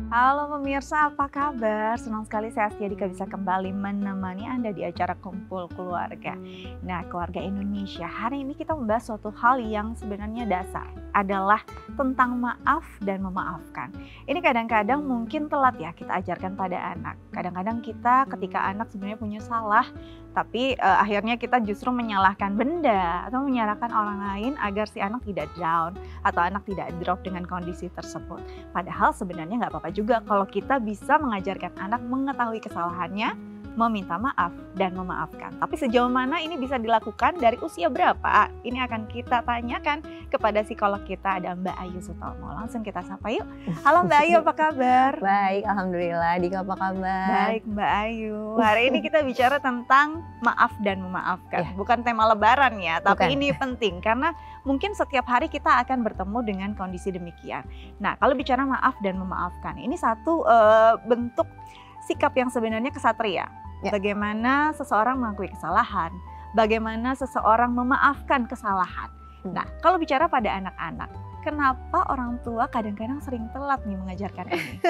Halo pemirsa, apa kabar? Senang sekali saya Astia Dika bisa kembali menemani Anda di acara Kumpul Keluarga. Nah, keluarga Indonesia, hari ini kita membahas suatu hal yang sebenarnya dasar, adalah tentang maaf dan memaafkan. Ini kadang-kadang mungkin telat ya kita ajarkan pada anak. Kadang-kadang kita ketika anak sebenarnya punya salah, tapi akhirnya kita justru menyalahkan benda atau menyalahkan orang lain agar si anak tidak down atau anak tidak drop dengan kondisi tersebut. Padahal sebenarnya nggak apa-apa juga kalau kita bisa mengajarkan anak mengetahui kesalahannya, meminta maaf dan memaafkan. Tapi sejauh mana ini bisa dilakukan, dari usia berapa? Ini akan kita tanyakan kepada psikolog kita, ada Mbak Ayu Sutomo. Langsung kita sapa yuk. Halo Mbak Ayu, apa kabar? Baik, alhamdulillah. Dika apa kabar? Baik Mbak Ayu. Hari ini kita bicara tentang maaf dan memaafkan. Bukan tema lebaran ya, tapi ini penting karena mungkin setiap hari kita akan bertemu dengan kondisi demikian. Nah, kalau bicara maaf dan memaafkan, ini satu bentuk sikap yang sebenarnya kesatria. Bagaimana seseorang mengakui kesalahan, bagaimana seseorang memaafkan kesalahan. Nah, kalau bicara pada anak-anak, kenapa orang tua kadang-kadang sering telat nih mengajarkan ini?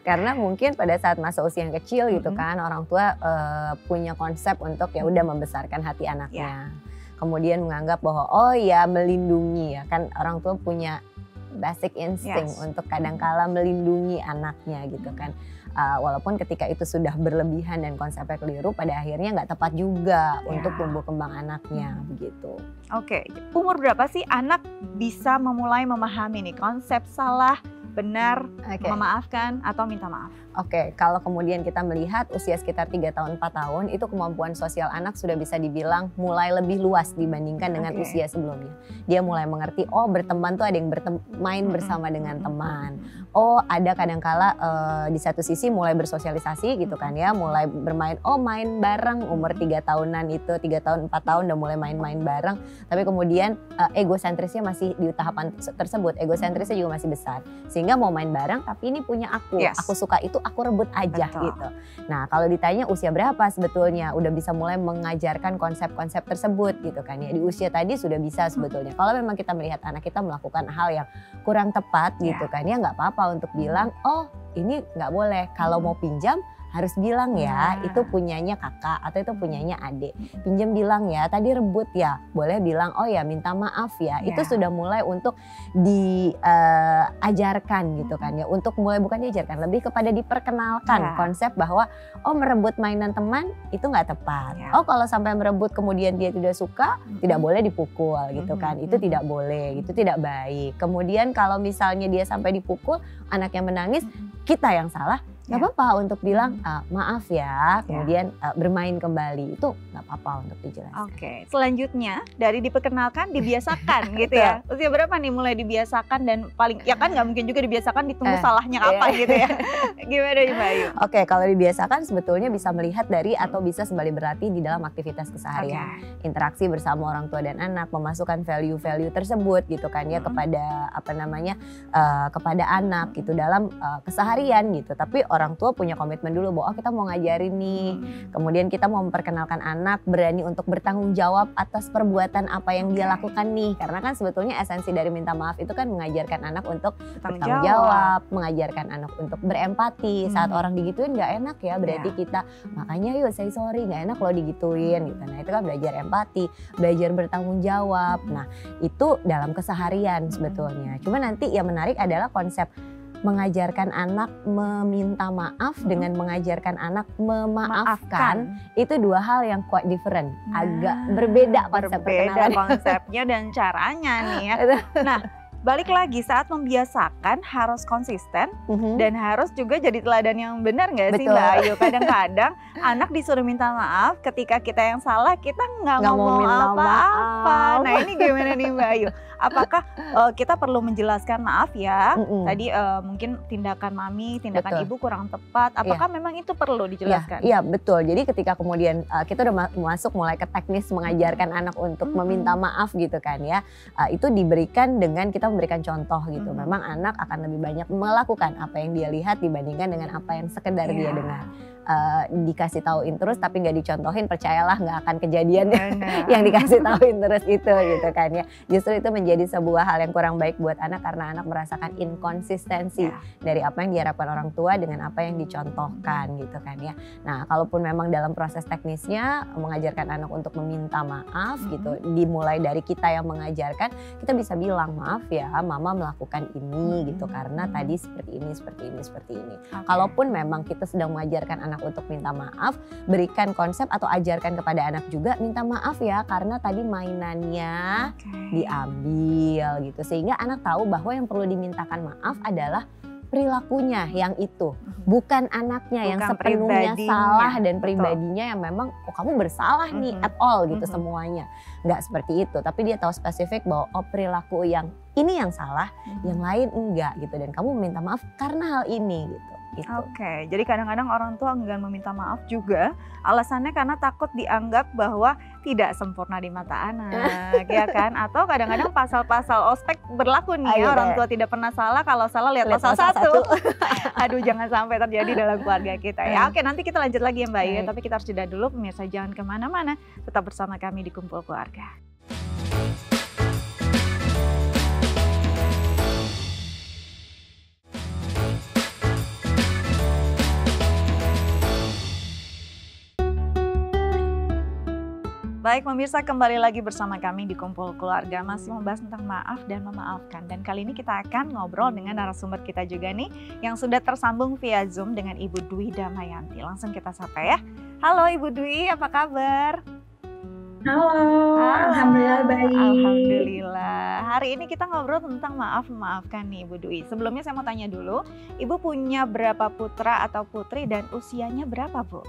Karena mungkin pada saat masa usia yang kecil gitu kan, orang tua punya konsep untuk ya udah membesarkan hati anaknya. Kemudian menganggap bahwa oh ya melindungi ya kan, orang tua punya basic instinct untuk kadang-kala melindungi anaknya gitu kan. Walaupun ketika itu sudah berlebihan dan konsepnya keliru, pada akhirnya nggak tepat juga untuk tumbuh kembang anaknya begitu. Oke, umur berapa sih anak bisa memulai memahami nih konsep salah, benar, memaafkan atau minta maaf? Oke, kalau kemudian kita melihat usia sekitar 3 tahun, 4 tahun, itu kemampuan sosial anak sudah bisa dibilang mulai lebih luas dibandingkan dengan usia sebelumnya. Dia mulai mengerti, oh berteman tuh ada yang main bersama dengan teman. Oh ada kadangkala di satu sisi mulai bersosialisasi gitu kan ya, mulai bermain, oh main bareng umur 3 tahunan itu, 3 tahun, 4 tahun udah mulai main-main bareng. Tapi kemudian egosentrisnya masih di tahapan tersebut, egosentrisnya juga masih besar. Sehingga mau main bareng tapi ini punya aku suka itu, aku rebut aja gitu. Nah kalau ditanya usia berapa sebetulnya udah bisa mulai mengajarkan konsep-konsep tersebut gitu kan ya. Di usia tadi sudah bisa sebetulnya. Kalau memang kita melihat anak kita melakukan hal yang kurang tepat gitu kan ya, nggak apa-apa untuk bilang oh ini nggak boleh. Kalau mau pinjam harus bilang ya, itu punyanya kakak atau itu punyanya adik. Pinjam bilang ya, tadi rebut ya, boleh bilang oh ya minta maaf ya. Itu sudah mulai untuk diajarkan gitu kan ya. Untuk mulai bukan diajarkan, lebih kepada diperkenalkan konsep bahwa oh merebut mainan teman itu nggak tepat. Oh kalau sampai merebut kemudian dia tidak suka, tidak boleh dipukul gitu kan. Itu tidak boleh, itu tidak baik. Kemudian kalau misalnya dia sampai dipukul, anaknya menangis, kita yang salah. Gak apa-apa untuk bilang maaf ya, kemudian bermain kembali, itu gak apa-apa untuk dijelaskan. Oke, selanjutnya dari diperkenalkan dibiasakan gitu ya. Usia berapa nih mulai dibiasakan dan paling, ya kan gak mungkin juga dibiasakan ditunggu salahnya kapan gitu ya. Gimana Mbak Ayu? Oke, kalau dibiasakan sebetulnya bisa melihat dari atau bisa sembari berlatih di dalam aktivitas keseharian. Interaksi bersama orang tua dan anak, memasukkan value-value tersebut gitu kan ya kepada apa namanya, kepada anak gitu dalam keseharian gitu. Tapi orang tua punya komitmen dulu bahwa kita mau ngajarin nih, kemudian kita mau memperkenalkan anak berani untuk bertanggung jawab atas perbuatan apa yang dia lakukan nih, karena kan sebetulnya esensi dari minta maaf itu kan mengajarkan anak untuk bertanggung jawab, mengajarkan anak untuk berempati. Saat orang digituin nggak enak ya, berarti kita makanya yuk say sorry, nggak enak loh digituin gitu. Nah itu kan belajar empati, belajar bertanggung jawab. Nah itu dalam keseharian sebetulnya. Cuma nanti yang menarik adalah konsep mengajarkan anak meminta maaf dengan mengajarkan anak memaafkan, itu dua hal yang quite different, agak berbeda konsepnya dan caranya nih ya. Nah balik lagi saat membiasakan harus konsisten dan harus juga jadi teladan yang benar nggak sih Mbak Ayu? Kadang-kadang anak disuruh minta maaf, ketika kita yang salah kita nggak ngomong apa-apa. Nah ini gimana nih Mbak Ayu? Apakah kita perlu menjelaskan maaf ya? Tadi mungkin tindakan mami, tindakan ibu kurang tepat. Apakah memang itu perlu dijelaskan? Iya betul. Jadi ketika kemudian kita udah masuk mulai ke teknis mengajarkan anak untuk meminta maaf gitu kan ya, itu diberikan dengan kita memberikan contoh gitu. Memang anak akan lebih banyak melakukan apa yang dia lihat dibandingkan dengan apa yang sekedar dia dengar. dikasih tauin terus tapi nggak dicontohin, percayalah nggak akan kejadian yang dikasih tauin terus itu gitu kan ya. Justru itu menjadi sebuah hal yang kurang baik buat anak karena anak merasakan inkonsistensi dari apa yang diharapkan orang tua dengan apa yang dicontohkan gitu kan ya. Nah, kalaupun memang dalam proses teknisnya mengajarkan anak untuk meminta maaf gitu, dimulai dari kita yang mengajarkan, kita bisa bilang maaf ya mama melakukan ini gitu karena tadi seperti ini. Kalaupun memang kita sedang mengajarkan anak untuk minta maaf, berikan konsep atau ajarkan kepada anak juga minta maaf ya karena tadi mainannya diambil gitu, sehingga anak tahu bahwa yang perlu dimintakan maaf adalah perilakunya yang itu, bukan anaknya yang sepenuhnya salah dan pribadinya yang memang kamu bersalah nih at all gitu semuanya. Nggak seperti itu, tapi dia tahu spesifik bahwa perilaku yang ini yang salah, yang lain enggak gitu, dan kamu meminta maaf karena hal ini gitu. Oke, jadi kadang-kadang orang tua enggan meminta maaf juga alasannya karena takut dianggap bahwa tidak sempurna di mata anak, ya kan? Atau kadang-kadang pasal-pasal ospek berlaku nih ya, orang tua tidak pernah salah, kalau salah lihat pasal 1. Aduh, jangan sampai terjadi dalam keluarga kita ya. Oke, nanti kita lanjut lagi ya Mbak Iyu, tapi kita harus jeda dulu. Pemirsa jangan kemana-mana, tetap bersama kami di Kumpul Keluarga. Baik pemirsa, kembali lagi bersama kami di Kumpul Keluarga, masih membahas tentang maaf dan memaafkan. Dan kali ini kita akan ngobrol dengan narasumber kita juga nih yang sudah tersambung via Zoom dengan Ibu Dwi Damayanti. Langsung kita sapa ya. Halo Ibu Dwi, apa kabar? Halo, alhamdulillah baik. Alhamdulillah. Hari ini kita ngobrol tentang maaf-memaafkan nih Ibu Dwi. Sebelumnya saya mau tanya dulu, Ibu punya berapa putra atau putri dan usianya berapa Bu?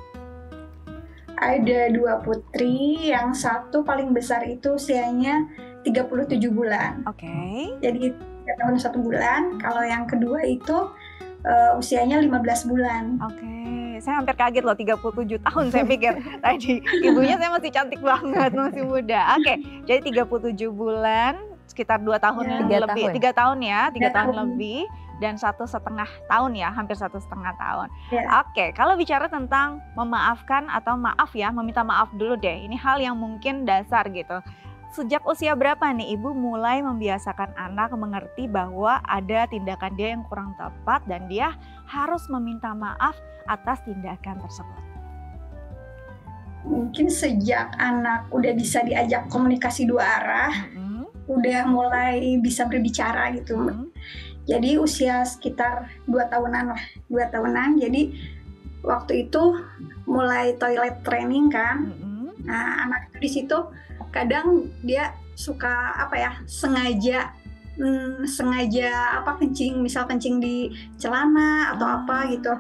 Ada 2 putri, yang satu paling besar itu usianya 37 bulan. Oke. Jadi 3 tahun 1 bulan, kalau yang kedua itu usianya 15 bulan. Oke, saya hampir kaget loh 37 tahun saya pikir tadi. Ibunya saya masih cantik banget, masih muda. Oke, jadi 37 bulan, sekitar 2 tahun lebih. 3 tahun ya, 3 tahun lebih. Dan 1,5 tahun ya, hampir 1,5 tahun. Oke, kalau bicara tentang memaafkan atau maaf ya, meminta maaf dulu deh. Ini hal yang mungkin dasar gitu. Sejak usia berapa nih Ibu mulai membiasakan anak mengerti bahwa ada tindakan dia yang kurang tepat dan dia harus meminta maaf atas tindakan tersebut? Mungkin sejak anak udah bisa diajak komunikasi 2 arah, udah mulai bisa berbicara gitu. Jadi usia sekitar 2 tahunan lah, 2 tahunan. Jadi waktu itu mulai toilet training kan. Nah, anak itu di situ kadang dia suka sengaja kencing, misal kencing di celana atau apa gitu.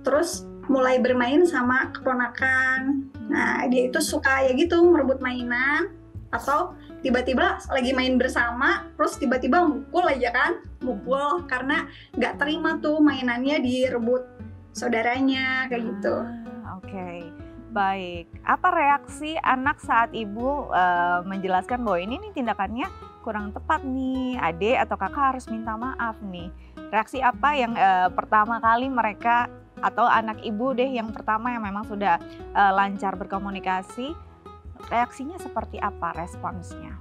Terus mulai bermain sama keponakan. Nah, dia itu suka ya gitu merebut mainan, atau tiba-tiba lagi main bersama terus tiba-tiba mukul aja kan, mukul karena nggak terima tuh mainannya direbut saudaranya kayak gitu. Oke. Baik, apa reaksi anak saat Ibu menjelaskan bahwa ini nih tindakannya kurang tepat nih, adik atau kakak harus minta maaf nih? Reaksi apa yang pertama kali mereka atau anak Ibu deh yang pertama yang memang sudah lancar berkomunikasi, reaksinya seperti apa, responsnya?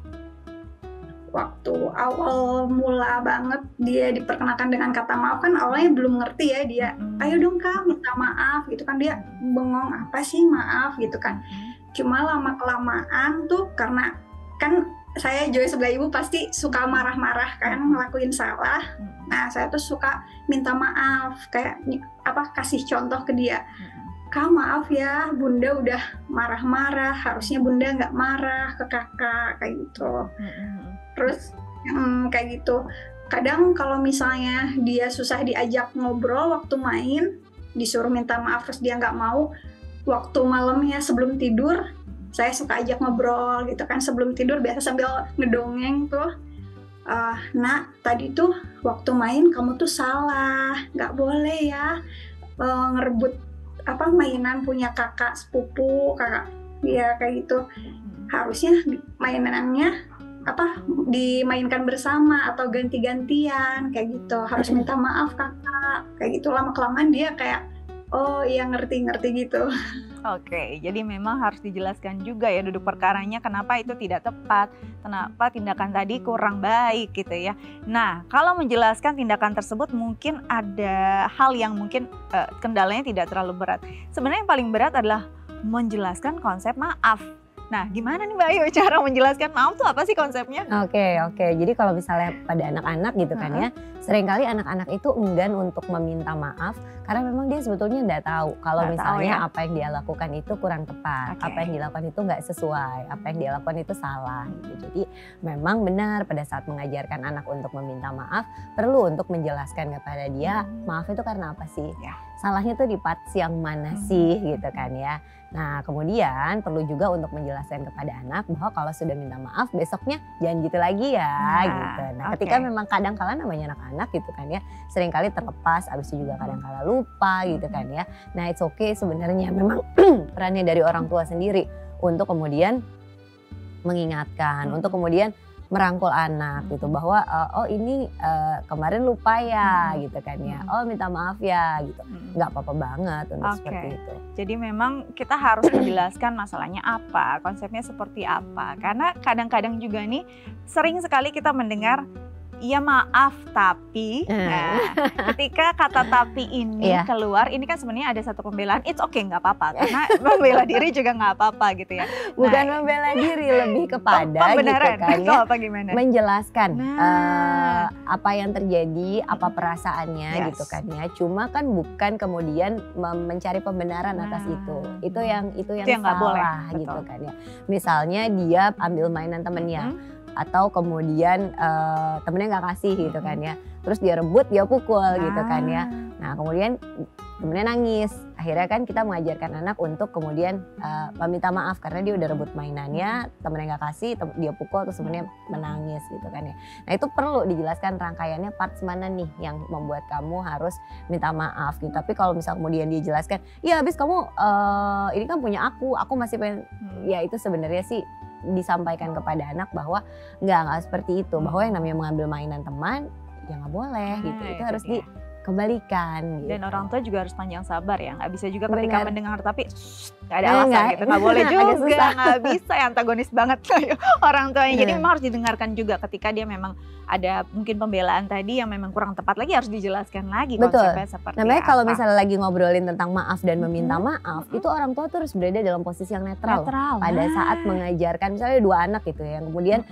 Waktu awal mula banget dia diperkenalkan dengan kata maaf kan awalnya belum ngerti ya dia. Ayo dong Kak minta maaf gitu kan, dia bengong apa sih maaf gitu kan. Cuma lama-kelamaan tuh karena kan saya Joy sebelah Ibu pasti suka marah-marah kan ngelakuin salah. Nah saya tuh suka minta maaf, kayak kasih contoh ke dia. Kak maaf ya, Bunda udah marah-marah, harusnya Bunda nggak marah ke kakak, kayak gitu. Terus kayak gitu, kadang kalau misalnya dia susah diajak ngobrol waktu main, disuruh minta maaf terus dia nggak mau, waktu malamnya sebelum tidur, saya suka ajak ngobrol gitu kan, sebelum tidur biasa sambil ngedongeng tuh. Nak, tadi tuh waktu main kamu tuh salah, nggak boleh ya ngerebut mainan punya kakak sepupu, kakak dia kayak gitu. Harusnya mainannya dimainkan bersama atau ganti-gantian kayak gitu. Harus minta maaf kakak, kayak gitu. Lama-kelamaan dia kayak oh iya ngerti gitu. Oke, jadi memang harus dijelaskan juga ya duduk perkaranya kenapa itu tidak tepat, kenapa tindakan tadi kurang baik gitu ya. Nah, kalau menjelaskan tindakan tersebut mungkin ada hal yang mungkin kendalanya tidak terlalu berat. Sebenarnya yang paling berat adalah menjelaskan konsep maaf. Nah, gimana nih Mbak Ayu cara menjelaskan maaf tuh apa sih konsepnya? Oke. Jadi kalau misalnya pada anak-anak gitu kan ya, seringkali anak-anak itu enggan untuk meminta maaf karena memang dia sebetulnya nggak tahu kalau misalnya apa yang dia lakukan itu kurang tepat, apa yang dilakukan itu nggak sesuai, apa yang dia lakukan itu salah gitu. Jadi memang benar pada saat mengajarkan anak untuk meminta maaf perlu untuk menjelaskan kepada dia maaf itu karena apa sih? Salahnya tuh di parts yang mana sih gitu kan ya. Nah kemudian perlu juga untuk menjelaskan kepada anak bahwa kalau sudah minta maaf besoknya jangan gitu lagi ya gitu. Nah ketika memang kadang-kala namanya anak-anak gitu kan ya seringkali terlepas, abis itu juga kadang-kala lupa gitu kan ya. Nah it's okay sebenarnya memang perannya dari orang tua sendiri untuk kemudian mengingatkan, untuk kemudian merangkul anak gitu bahwa oh ini kemarin lupa ya gitu kan ya, oh minta maaf ya gitu, nggak apa-apa banget untuk seperti itu. Jadi memang kita harus menjelaskan masalahnya apa, konsepnya seperti apa, karena kadang-kadang juga nih sering sekali kita mendengar iya maaf tapi, nah ketika kata tapi ini keluar, ini kan sebenarnya ada satu pembelaan, it's okay nggak apa-apa, karena membela diri juga nggak apa-apa gitu ya. Bukan membela diri, lebih kepada gitu kan ya, apa gimana? Menjelaskan apa yang terjadi, apa perasaannya gitu kan ya. Cuma kan bukan kemudian mencari pembenaran atas itu yang salah gitu kan ya. Misalnya dia ambil mainan temennya. Atau kemudian temennya nggak kasih gitu kan ya, terus dia rebut dia pukul gitu kan ya. Nah kemudian temennya nangis, akhirnya kan kita mengajarkan anak untuk kemudian meminta maaf karena dia udah rebut mainannya, temennya nggak kasih, dia pukul terus temennya menangis gitu kan ya. Nah itu perlu dijelaskan rangkaiannya parts mana nih yang membuat kamu harus minta maaf gitu. Tapi kalau misal kemudian dia jelaskan, ya habis kamu ini kan punya aku masih pengen, ya itu sebenarnya sih disampaikan kepada anak bahwa nggak seperti itu, bahwa yang namanya mengambil mainan teman ya nggak boleh gitu, itu harus dikembalikan gitu. Dan orang tua juga harus panjang sabar ya, nggak bisa juga ketika mendengar tapi nggak ada alasan gitu, nggak boleh juga, nggak bisa ya, antagonis banget orang tuanya. Jadi memang harus didengarkan juga ketika dia memang ada mungkin pembelaan tadi yang memang kurang tepat lagi, harus dijelaskan lagi konsepnya seperti namanya apa. Kalau misalnya lagi ngobrolin tentang maaf dan meminta maaf, itu orang tua tuh harus berada dalam posisi yang netral. Pada saat mengajarkan misalnya dua anak gitu ya, yang kemudian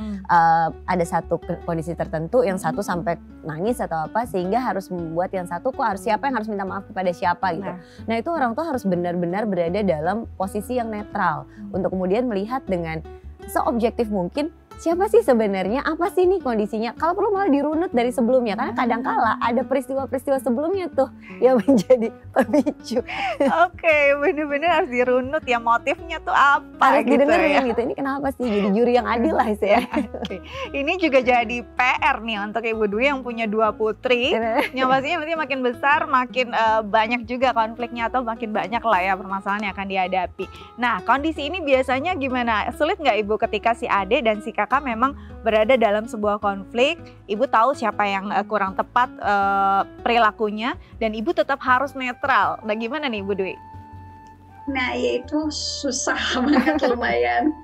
ada satu kondisi tertentu yang satu sampai nangis atau apa, sehingga harus membuat yang satu kok harus siapa yang harus minta maaf kepada siapa gitu. Nah itu orang tua harus benar-benar berada dalam posisi yang netral untuk kemudian melihat dengan seobjektif mungkin siapa sih sebenarnya, apa sih nih kondisinya. Kalau perlu malah dirunut dari sebelumnya, karena kadang-kala ada peristiwa-peristiwa sebelumnya tuh yang menjadi pemicu. Oke, bener-bener harus dirunut ya, motifnya tuh apa harus gitu didengerin ya. gitu, ini kenapa sih, jadi juri yang adil lah sih ya. Ini juga jadi PR nih untuk Ibu Dwi yang punya 2 putri, yang pastinya nanti makin besar makin banyak juga konfliknya, atau makin banyak lah ya permasalahan yang akan dihadapi. Nah kondisi ini biasanya gimana, sulit nggak Ibu ketika si adik dan si kakak memang berada dalam sebuah konflik, Ibu tahu siapa yang kurang tepat perilakunya, dan Ibu tetap harus netral. Nah gimana nih Ibu Dwi? Nah ya itu susah banget lumayan.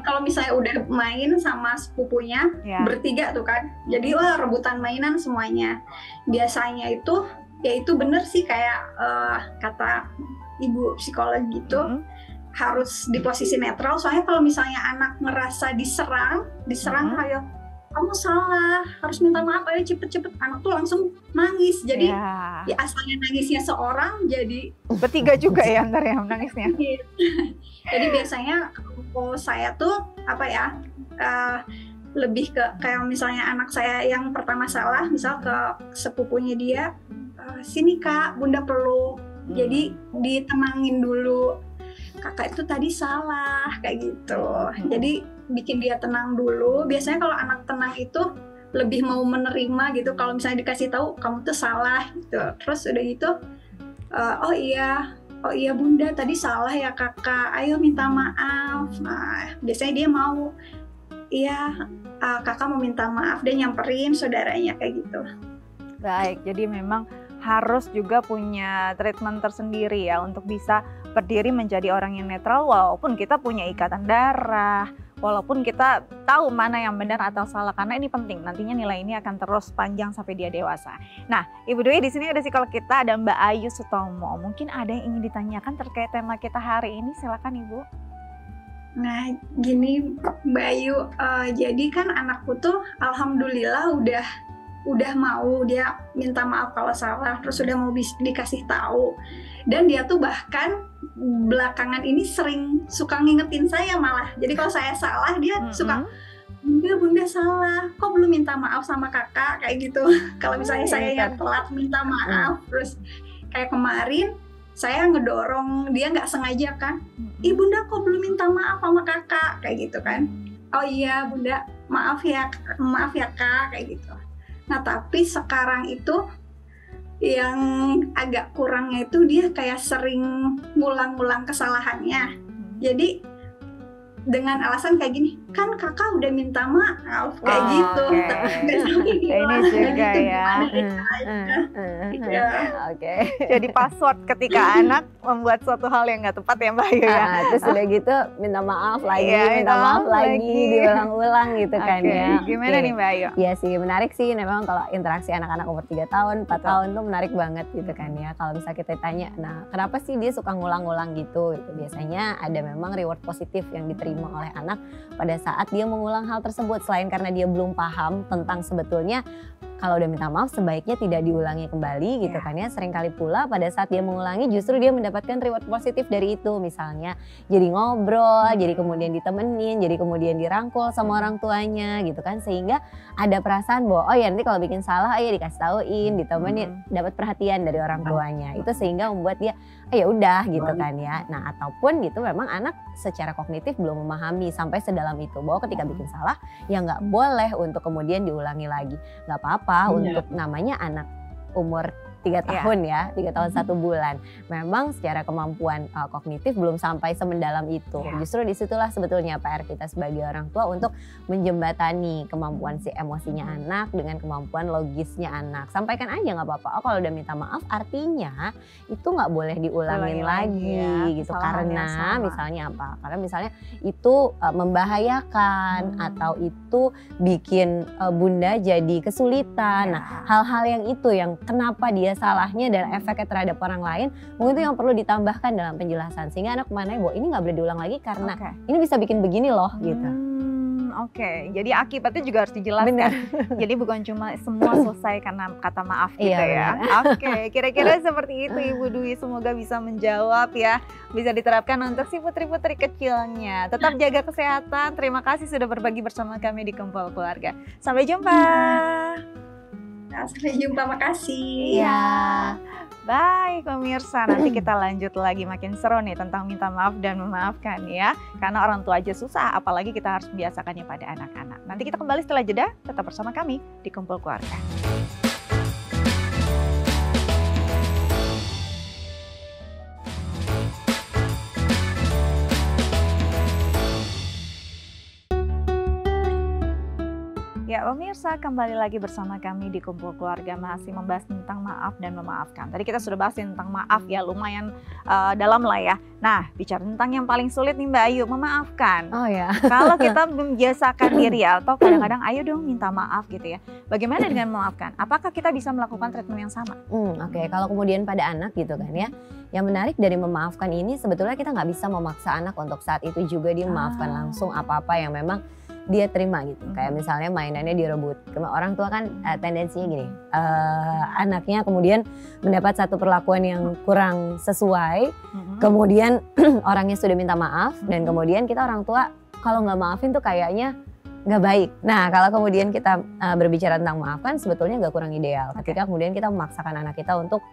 Kalau misalnya udah main sama sepupunya bertiga tuh kan, jadi wah rebutan mainan semuanya. Biasanya itu ya itu bener sih kayak kata ibu psikolog gitu. Harus di posisi netral, soalnya kalau misalnya anak ngerasa diserang kayak kamu salah, harus minta maaf, ayo cepet-cepet, anak tuh langsung nangis. Jadi ya asalnya nangisnya seorang jadi bertiga juga ya ntar ya nangisnya. Jadi biasanya kalau saya tuh apa ya, lebih ke kayak misalnya anak saya yang pertama salah, misal ke sepupunya dia, sini kak, bunda perlu, jadi ditenangin dulu. Kakak itu tadi salah kayak gitu, jadi bikin dia tenang dulu. Biasanya kalau anak tenang itu lebih mau menerima gitu, kalau misalnya dikasih tahu kamu tuh salah gitu, terus udah gitu oh iya bunda tadi salah ya kakak, ayo minta maaf. Nah biasanya dia mau, iya kakak mau minta maaf, dia nyamperin saudaranya kayak gitu. Baik, jadi memang harus juga punya treatment tersendiri ya untuk bisa berdiri menjadi orang yang netral walaupun kita punya ikatan darah, walaupun kita tahu mana yang benar atau salah, karena ini penting nantinya nilai ini akan terus panjang sampai dia dewasa. Nah, Ibu Dwi di sini ada psikolog kita, ada Mbak Ayu Sutomo. Mungkin ada yang ingin ditanyakan terkait tema kita hari ini, silakan Ibu. Nah, gini Mbak Ayu, jadi kan anakku tuh alhamdulillah udah mau dia minta maaf kalau salah, terus udah mau dikasih tahu. Dan dia tuh bahkan belakangan ini sering suka ngingetin saya malah. Jadi kalau saya salah dia suka, Bunda salah, kok belum minta maaf sama kakak, kayak gitu. Kalau misalnya saya yang telat minta maaf, terus kayak kemarin saya ngedorong dia nggak sengaja kan, Bunda kok belum minta maaf sama kakak, kayak gitu kan. Oh iya Bunda, maaf ya kak, kayak gitu. Nah tapi sekarang itu yang agak kurangnya itu dia kayak sering ngulang-ngulang kesalahannya. Jadi dengan alasan kayak gini, kan kakak udah minta maaf, kayak gitu. Ini juga ya. Oke. Jadi password ketika anak membuat suatu hal yang nggak tepat ya Mbak Ayu ya. Terus udah gitu minta maaf lagi, minta maaf lagi, diulang-ulang gitu kan ya. Gimana nih Mbak Ayu? Iya sih, menarik sih. Memang kalau interaksi anak-anak umur 3 tahun, 4 tahun tuh menarik banget gitu kan ya. Kalau misalnya kita tanya, nah kenapa sih dia suka ngulang-ngulang gitu? Biasanya ada memang reward positif yang diterima oleh anak pada saat dia mengulang hal tersebut. Selain karena dia belum paham tentang sebetulnya kalau udah minta maaf sebaiknya tidak diulangi kembali gitu kan ya. Seringkali pula pada saat dia mengulangi justru dia mendapatkan reward positif dari itu. Misalnya jadi ngobrol, jadi kemudian ditemenin, jadi kemudian dirangkul sama orang tuanya gitu kan. Sehingga ada perasaan bahwa oh ya nanti kalau bikin salah ya dikasih tauin, ditemenin, dapat perhatian dari orang tuanya. Itu sehingga membuat dia ya udah gitu kan ya. Nah ataupun gitu memang anak secara kognitif belum memahami sampai sedalam itu bahwa ketika bikin salah ya nggak boleh untuk kemudian diulangi lagi. Nggak apa-apa untuk namanya anak umur 3 tahun ya, 3 tahun 1 bulan. Memang secara kemampuan kognitif belum sampai semendalam itu. Justru disitulah sebetulnya PR kita sebagai orang tua untuk menjembatani kemampuan si emosinya anak dengan kemampuan logisnya anak. Sampaikan aja nggak apa-apa. Oh kalau udah minta maaf artinya itu nggak boleh diulangin lagi gitu. Karena misalnya apa? Karena misalnya itu membahayakan atau itu bikin bunda jadi kesulitan. Nah hal-hal yang itu yang kenapa dia salahnya dan efeknya terhadap orang lain mungkin itu yang perlu ditambahkan dalam penjelasan sehingga anak mana bahwa ini nggak boleh diulang lagi karena ini bisa bikin begini loh gitu. Jadi akibatnya juga harus dijelaskan. Benar. Jadi bukan cuma semua selesai karena kata maaf gitu ya. Kira-kira seperti itu Ibu Dwi. Semoga bisa menjawab ya, bisa diterapkan untuk si putri-putri kecilnya. Tetap jaga kesehatan. Terima kasih sudah berbagi bersama kami di Kumpul Keluarga. Sampai jumpa. Sampai jumpa, makasih. Iya. Baik pemirsa, nanti kita lanjut lagi makin seru nih tentang minta maaf dan memaafkan ya. Karena orang tua aja susah, apalagi kita harus biasakannya pada anak-anak. Nanti kita kembali setelah jeda, tetap bersama kami di Kumpul Keluarga. Ya pemirsa, kembali lagi bersama kami di Kumpul Keluarga, masih membahas tentang maaf dan memaafkan. Tadi kita sudah bahas tentang maaf ya, lumayan dalam lah ya. Nah, bicara tentang yang paling sulit nih Mbak Ayu, memaafkan. Oh ya. Kalau kita membiasakan diri ya, atau kadang-kadang ayo dong minta maaf gitu ya. Bagaimana dengan memaafkan? Apakah kita bisa melakukan treatment yang sama? Oke, kalau kemudian pada anak gitu kan ya. Yang menarik dari memaafkan ini sebetulnya kita nggak bisa memaksa anak untuk saat itu juga dia memaafkan langsung apa-apa yang memang dia terima gitu. Kayak misalnya mainannya direbut. Orang tua kan tendensinya gini, anaknya kemudian mendapat satu perlakuan yang kurang sesuai, kemudian orangnya sudah minta maaf, dan kemudian kita orang tua kalau nggak maafin tuh kayaknya nggak baik. Nah kalau kemudian kita berbicara tentang maafkan sebetulnya nggak kurang ideal. Ketika kemudian kita memaksakan anak kita untuk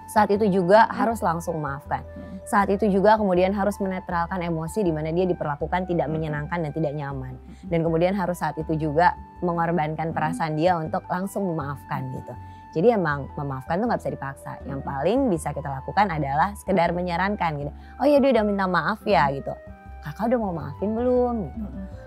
saat itu juga harus langsung memaafkan. Saat itu juga kemudian harus menetralkan emosi di mana dia diperlakukan tidak menyenangkan dan tidak nyaman. Dan kemudian harus saat itu juga mengorbankan perasaan dia untuk langsung memaafkan gitu. Jadi emang memaafkan tuh nggak bisa dipaksa. Yang paling bisa kita lakukan adalah sekedar menyarankan gitu. Oh ya dia udah minta maaf ya gitu. kakak udah mau maafin belum?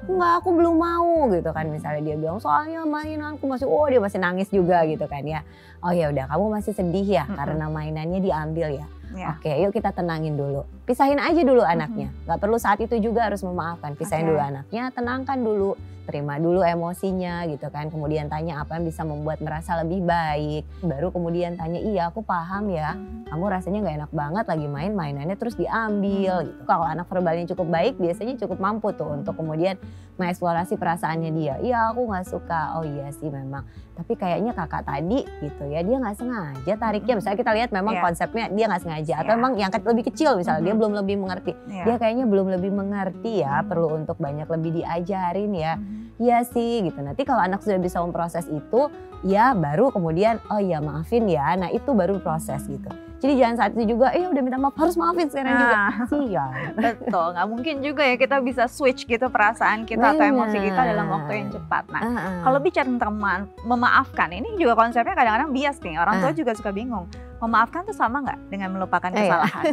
Enggak, aku belum mau gitu kan. Misalnya dia bilang soalnya mainanku masih, dia masih nangis juga gitu kan ya. Oh ya udah, kamu masih sedih ya karena mainannya diambil ya. Oke, yuk kita tenangin dulu. Pisahin aja dulu anaknya. Gak perlu saat itu juga harus memaafkan. Pisahin dulu anaknya, tenangkan dulu. Terima dulu emosinya gitu kan. Kemudian tanya apa yang bisa membuat merasa lebih baik. Baru kemudian tanya, iya aku paham ya. Kamu rasanya gak enak banget lagi main, mainannya terus diambil gitu. Kalau anak verbalnya cukup baik, biasanya cukup mampu tuh untuk kemudian mengeksplorasi perasaannya dia. Iya aku gak suka, oh iya sih memang. Tapi kayaknya kakak tadi gitu ya, dia gak sengaja tariknya. Misalnya kita lihat memang konsepnya dia gak sengaja. Atau memang yang lebih kecil misalnya, dia belum lebih mengerti. Dia kayaknya belum lebih mengerti ya, perlu untuk banyak lebih diajarin ya. Iya sih gitu. Nanti kalau anak sudah bisa memproses itu, ya baru kemudian oh ya maafin ya. Nah itu baru proses gitu. Jadi jangan saat itu juga, udah minta maaf harus maafin sekarang juga. Sial. Betul, nggak mungkin juga ya kita bisa switch gitu perasaan kita atau emosi kita dalam waktu yang cepat. Nah, kalau bicara tentang memaafkan, ini juga konsepnya kadang-kadang bias nih. Orang tua juga suka bingung. Memaafkan tuh sama nggak dengan melupakan kesalahan?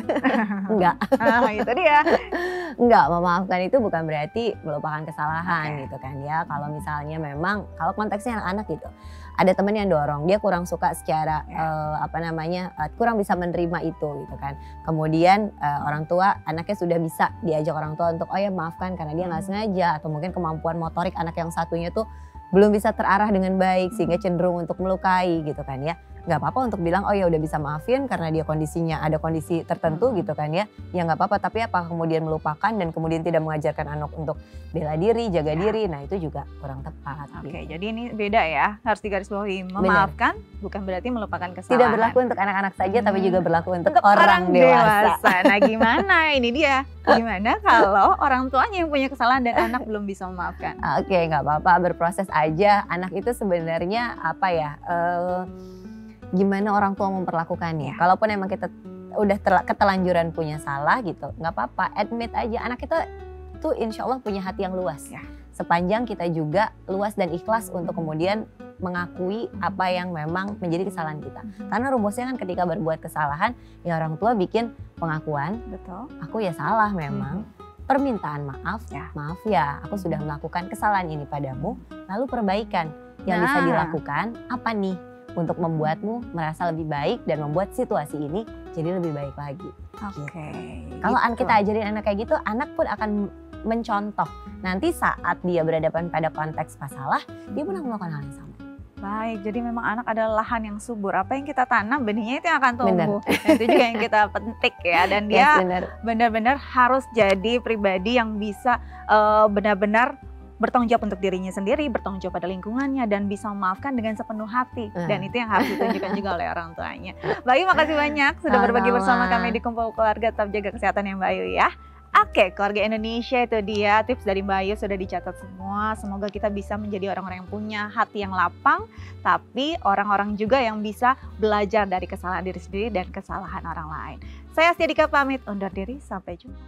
Enggak. Itu dia. Enggak, memaafkan itu bukan berarti melupakan kesalahan gitu kan ya. Kalau misalnya memang, kalau konteksnya anak-anak gitu. Ada temen yang dorong, dia kurang suka secara kurang bisa menerima itu gitu kan. Kemudian orang tua, anaknya sudah bisa diajak orang tua untuk oh ya maafkan karena dia nggak sengaja. Atau mungkin kemampuan motorik anak yang satunya tuh belum bisa terarah dengan baik sehingga cenderung untuk melukai gitu kan ya. Nggak apa-apa untuk bilang oh ya udah bisa maafin karena dia kondisinya ada kondisi tertentu gitu kan ya. Ya nggak apa-apa, tapi apa kemudian melupakan dan kemudian tidak mengajarkan anak untuk bela diri, jaga diri, nah itu juga kurang tepat. Oke, jadi ini beda ya, harus digarisbawahi. Memaafkan bukan berarti melupakan kesalahan. Tidak berlaku untuk anak-anak saja tapi juga berlaku untuk orang dewasa. Nah gimana, ini dia. Gimana kalau orang tuanya yang punya kesalahan dan anak belum bisa memaafkan? Oke, nggak apa-apa, berproses aja. Anak itu sebenarnya apa ya, gimana orang tua memperlakukannya. Kalaupun emang kita udah ketelanjuran punya salah gitu, nggak apa-apa, admit aja. Anak kita tuh insya Allah punya hati yang luas. Sepanjang kita juga luas dan ikhlas untuk kemudian mengakui apa yang memang menjadi kesalahan kita. Karena rumusnya kan ketika berbuat kesalahan, ya orang tua bikin pengakuan, betul. Aku ya salah memang. Permintaan maaf ya, aku sudah melakukan kesalahan ini padamu, lalu perbaikan yang bisa dilakukan apa nih untuk membuatmu merasa lebih baik dan membuat situasi ini jadi lebih baik lagi. Oke. Kalau kita ajarin anak kayak gitu, anak pun akan mencontoh. Nanti saat dia berhadapan pada konteks masalah, dia pun akan melakukan hal yang sama. Baik, jadi memang anak adalah lahan yang subur. Apa yang kita tanam, benihnya itu yang akan tumbuh. Nah, itu juga yang kita petik ya. Dan dia benar-benar harus jadi pribadi yang bisa benar-benar bertanggung jawab untuk dirinya sendiri, bertanggung jawab pada lingkungannya, dan bisa memaafkan dengan sepenuh hati. Dan itu yang harus ditunjukkan juga oleh orang tuanya. Mbak Ayu, makasih banyak sudah berbagi bersama kami di Kumpul Keluarga. Tetap jaga kesehatan ya Mbak Ayu ya. Oke, keluarga Indonesia itu dia tips dari Mbak Ayu sudah dicatat semua. Semoga kita bisa menjadi orang-orang yang punya hati yang lapang, tapi orang-orang juga yang bisa belajar dari kesalahan diri sendiri dan kesalahan orang lain. Saya Astia Dika pamit undur diri, sampai jumpa.